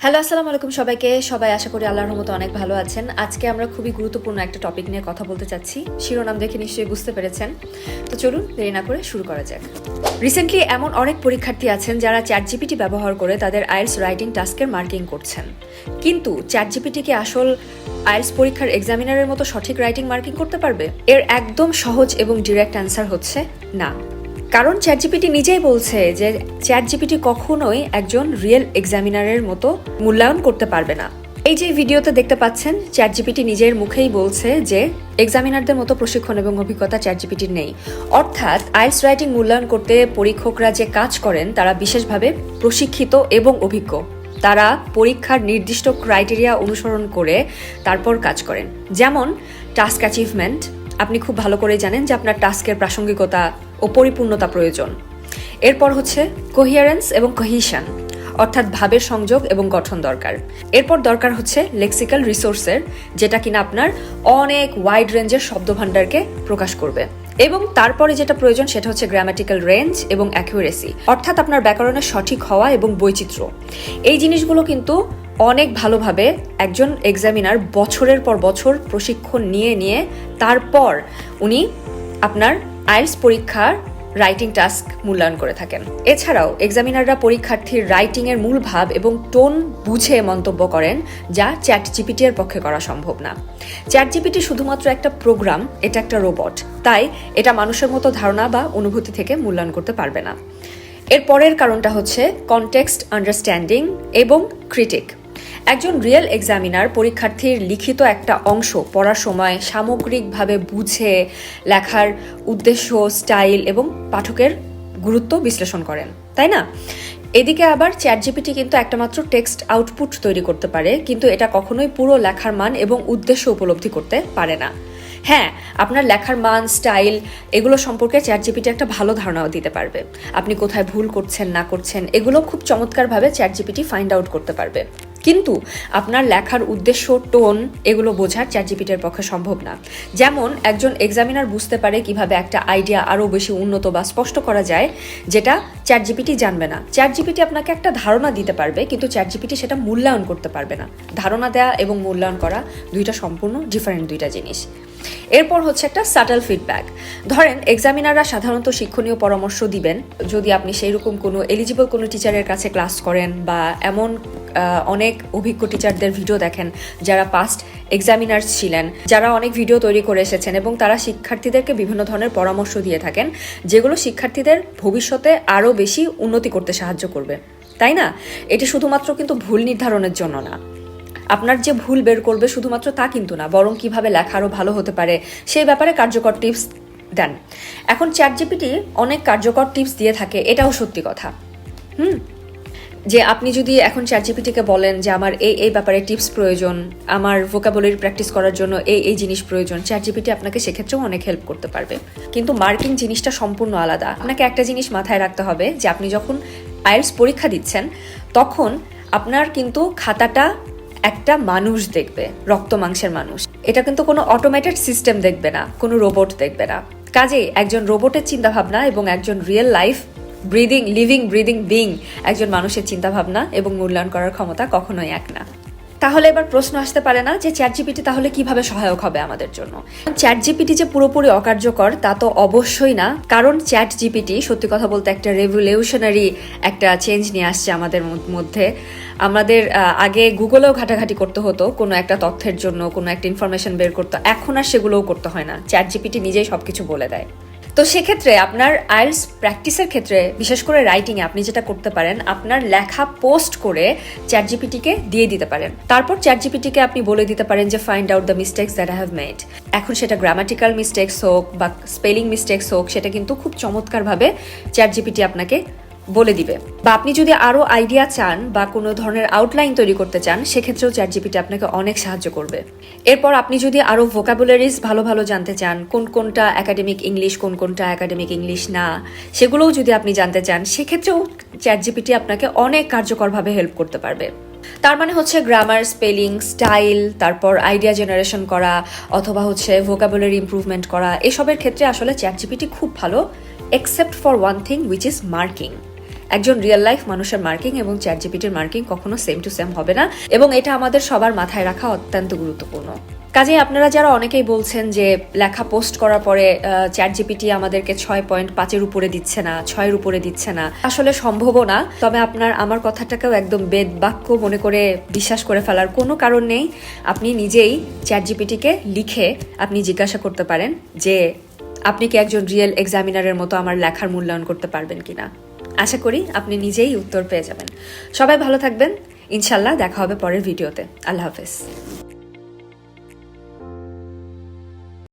Hello, আসসালামু আলাইকুম সবাইকে। সবাই আশা করি আল্লাহর রহমতে অনেক ভালো আছেন। আজকে আমরা খুবই গুরুত্বপূর্ণ একটা টপিক নিয়ে কথা বলতে চাচ্ছি। শিরোনাম দেখে নিশ্চয়ই বুঝতে পেরেছেন। তো চলুন দেরি না করে শুরু করা যাক। রিসেন্টলি এমন অনেক পরীক্ষার্থী আছেন যারা চ্যাটজিপিটি ব্যবহার করে তাদের আইএলটিএস রাইটিং টাস্কের মার্কিং করছেন, কিন্তু চ্যাটজিপিটি কি আসল আইএলটিএস পরীক্ষার এক্সামিনারের মতো সঠিক রাইটিং মার্কিং করতে পারবে? এর একদম সহজ এবং ডিরেক্ট অ্যান্সার হচ্ছে না। কারণ চ্যাটজিপিটি নিজেই বলছে যে চ্যাটজিপিটি কখনোই একজন রিয়েল এক্সামিনারের মতো মূল্যায়ন করতে পারবে না। এই যে ভিডিওতে দেখতে পাচ্ছেন, চ্যাটজিপিটি নিজের মুখেই বলছে যে এক্সামিনারদের মতো প্রশিক্ষণ এবং অভিজ্ঞতা চ্যাটজিপিটির নেই। অর্থাৎ আইএলটিএস রাইটিং মূল্যায়ন করতে পরীক্ষকরা যে কাজ করেন তারা বিশেষভাবে প্রশিক্ষিত এবং অভিজ্ঞ। তারা পরীক্ষার নির্দিষ্ট ক্রাইটেরিয়া অনুসরণ করে তারপর কাজ করেন। যেমন টাস্ক অ্যাচিভমেন্ট, আপনি খুব ভালো করে জানেন যে আপনার টাস্কের প্রাসঙ্গিকতা ও পরিপূর্ণতা প্রয়োজন। এরপর হচ্ছে কোহিয়ারেন্স এবং কোহিশন, অর্থাৎ ভাবের সংযোগ এবং গঠন দরকার। এরপর দরকার হচ্ছে লেক্সিক্যাল রিসোর্সের, যেটা কিনা আপনার অনেক ওয়াইড রেঞ্জের শব্দভাণ্ডারকে প্রকাশ করবে। এবং তারপরে যেটা প্রয়োজন সেটা হচ্ছে গ্রামাটিক্যাল রেঞ্জ এবং অ্যাকুরেসি, অর্থাৎ আপনার ব্যাকরণের সঠিক হওয়া এবং বৈচিত্র্য। এই জিনিসগুলো কিন্তু অনেক ভালোভাবে একজন এক্সামিনার বছরের পর বছর প্রশিক্ষণ নিয়ে তারপর উনি আপনার আইএলটিএস পরীক্ষার রাইটিং টাস্ক মূল্যায়ন করে থাকেন। এছাড়াও এক্সামিনাররা পরীক্ষার্থীর রাইটিং এর মূল ভাব এবং টোন বুঝে মন্তব্য করেন, যা চ্যাটজিপিটি এর পক্ষে করা সম্ভব না। চ্যাটজিপিটি শুধুমাত্র একটা প্রোগ্রাম, এটা একটা রোবট, তাই এটা মানুষের মতো ধারণা বা অনুভূতি থেকে মূল্যায়ন করতে পারবে না। এর পরের কারণটা হচ্ছে কনটেক্সট আন্ডারস্ট্যান্ডিং এবং ক্রিটিক। একজন রিয়েল এক্সামিনার পরীক্ষার্থীর লিখিত একটা অংশ পড়ার সময় সামগ্রিকভাবে বুঝে লেখার উদ্দেশ্য, স্টাইল এবং পাঠকের গুরুত্ব বিশ্লেষণ করেন, তাই না? এদিকে আবার চ্যাটজিপিটি কিন্তু একটা মাত্র টেক্সট আউটপুট তৈরি করতে পারে, কিন্তু এটা কখনোই পুরো লেখার মান এবং উদ্দেশ্য উপলব্ধি করতে পারে না। হ্যাঁ, আপনার লেখার মান, স্টাইল এগুলো সম্পর্কে চ্যাটজিপিটি একটা ভালো ধারণাও দিতে পারবে। আপনি কোথায় ভুল করছেন না করছেন এগুলো খুব চমৎকারভাবে চ্যাটজিপিটি ফাইন্ড আউট করতে পারবে, কিন্তু আপনার লেখার উদ্দেশ্য, টোন এগুলো বোঝার চ্যাটজিপিটির পক্ষে সম্ভব না। যেমন একজন এক্সামিনার বুঝতে পারে কিভাবে একটা আইডিয়া আরও বেশি উন্নত বা স্পষ্ট করা যায়, যেটা চ্যাটজিপিটি জানবে না। চ্যাটজিপিটি আপনাকে একটা ধারণা দিতে পারবে, কিন্তু চ্যাটজিপিটি সেটা মূল্যায়ন করতে পারবে না। ধারণা দেওয়া এবং মূল্যায়ন করা দুইটা সম্পূর্ণ ডিফারেন্ট দুইটা জিনিস। এরপর হচ্ছে একটা সাটল ফিডব্যাক। ধরেন এক্সামিনাররা সাধারণত শিক্ষণীয় পরামর্শ দিবেন যদি আপনি সেইরকম কোনো এলিজিবল কোনো টিচারের কাছে ক্লাস করেন বা এমন অনেক অভিজ্ঞ টিচারদের ভিডিও দেখেন যারা পাস্ট এক্সামিনার্স ছিলেন, যারা অনেক ভিডিও তৈরি করে এসেছেন এবং তারা শিক্ষার্থীদেরকে বিভিন্ন ধরনের পরামর্শ দিয়ে থাকেন, যেগুলো শিক্ষার্থীদের ভবিষ্যতে আরও বেশি উন্নতি করতে সাহায্য করবে, তাই না? এটি শুধুমাত্র কিন্তু ভুল নির্ধারণের জন্য না। আপনার যে ভুল বের করবে শুধুমাত্র তা কিন্তু না, বরং কিভাবে লেখা আরও ভালো হতে পারে সেই ব্যাপারে কার্যকর টিপস দেন। এখন চ্যাটজিপিটি অনেক কার্যকর টিপস দিয়ে থাকে, এটাও সত্যি কথা। যে আপনি যদি এখন চ্যাটজিপিটিকে বলেন যে আমার এই ব্যাপারে টিপস প্রয়োজন, আমার ভোকাবুলারি প্র্যাকটিস করার জন্য এই জিনিস প্রয়োজন, চ্যাটজিপিটি আপনাকে সেক্ষেত্রেও অনেক হেল্প করতে পারবে। কিন্তু মার্কিং জিনিসটা সম্পূর্ণ আলাদা। আপনাকে একটা জিনিস মাথায় রাখতে হবে যে আপনি যখন আইএলটিএস পরীক্ষা দিচ্ছেন তখন আপনার কিন্তু খাতাটা একটা মানুষ দেখবে, রক্ত মাংসের মানুষ। এটা কিন্তু কোনো অটোমেটেড সিস্টেম দেখবে না, কোনো রোবট দেখবে না। কাজেই একজন রোবটের চিন্তাভাবনা এবং একজন real life living breathing being একজন মানুষের চিন্তাভাবনা এবং মূল্যায়ন করার ক্ষমতা কখনোই এক না। তাহলে এবার প্রশ্ন আসতে পারে না যে চ্যাটজিপিটি তাহলে কিভাবে সহায়ক হবে আমাদের জন্য? চ্যাটজিপিটি যে পুরোপুরি অকার্যকর তা তো অবশ্যই না, কারণ চ্যাটজিপিটি সত্যি কথা বলতে একটা রেভলিউশনারি একটা চেঞ্জ নিয়ে আসছে আমাদের মধ্যে। আমাদের আগে গুগলেও ঘাটাঘাটি করতে হতো কোনো একটা তথ্যের জন্য, কোনো একটা ইনফরমেশন বের করতে, এখন আর সেগুলোও করতে হয় না। চ্যাটজিপিটি নিজেই সবকিছু বলে দেয়। তো সেক্ষেত্রে আপনার আইএলটিএস প্র্যাকটিসের ক্ষেত্রে, বিশেষ করে রাইটিংয়ে, আপনি যেটা করতে পারেন আপনার লেখা পোস্ট করে চ্যাটজিপিটিকে দিয়ে দিতে পারেন। তারপর চ্যাটজিপিটিকে আপনি বলে দিতে পারেন যে find out the mistakes that I have made. এখন সেটা গ্রামাটিক্যাল মিস্টেক্স হোক বা স্পেলিং মিস্টেক্স হোক, সেটা কিন্তু খুব চমৎকারভাবে চ্যাটজিপিটি আপনাকে বলে দিবে। বা আপনি যদি আরও আইডিয়া চান বা কোনো ধরনের আউটলাইন তৈরি করতে চান, সেক্ষেত্রেও চ্যাটজিপিটি আপনাকে অনেক সাহায্য করবে। এরপর আপনি যদি আরও ভোকাবুলারিজ ভালো জানতে চান, কোনটা একাডেমিক ইংলিশ, কোনটা একাডেমিক ইংলিশ না, সেগুলোও যদি আপনি জানতে চান, সেক্ষেত্রেও চ্যাটজিপিটি আপনাকে অনেক কার্যকরভাবে হেল্প করতে পারবে। তার মানে হচ্ছে গ্রামার, স্পেলিং, স্টাইল, তারপর আইডিয়া জেনারেশন করা অথবা হচ্ছে ভোকাবুলারি ইমপ্রুভমেন্ট করা, এসবের ক্ষেত্রে আসলে চ্যাটজিপিটি খুব ভালো, except for one thing, which is marking. একজন রিয়েল লাইফ মানুষের মার্কিং এবং চ্যাট জিপিটির মার্কিং কখনো সেম টু সেম হবে না, এবং এটা আমাদের সবার মাথায় রাখা অত্যন্ত গুরুত্বপূর্ণ। কাজেই আপনারা যারা অনেকেই বলছেন যে লেখা পোস্ট করার পরে চ্যাট জিপিটি আমাদেরকে 6.5-এর উপরে দিচ্ছে না, 6-এর উপরে দিচ্ছে না, আসলে সম্ভবও না। তবে আমার কথাটাকেও একদম বেদ বাক্য মনে করে বিশ্বাস করে ফেলার কোনো কারণ নেই। আপনি নিজেই চ্যাট জিপিটিকে লিখে আপনি জিজ্ঞাসা করতে পারেন যে আপনি কি একজন রিয়েল এক্সামিনারের মতো আমার লেখার মূল্যায়ন করতে পারবেন কিনা। আশা করি আপনি নিজেই উত্তর পেয়ে যাবেন। সবাই ভালো থাকবেন, ইনশাল্লাহ দেখা হবে পরের ভিডিওতে। আল্লাহ হাফেজ।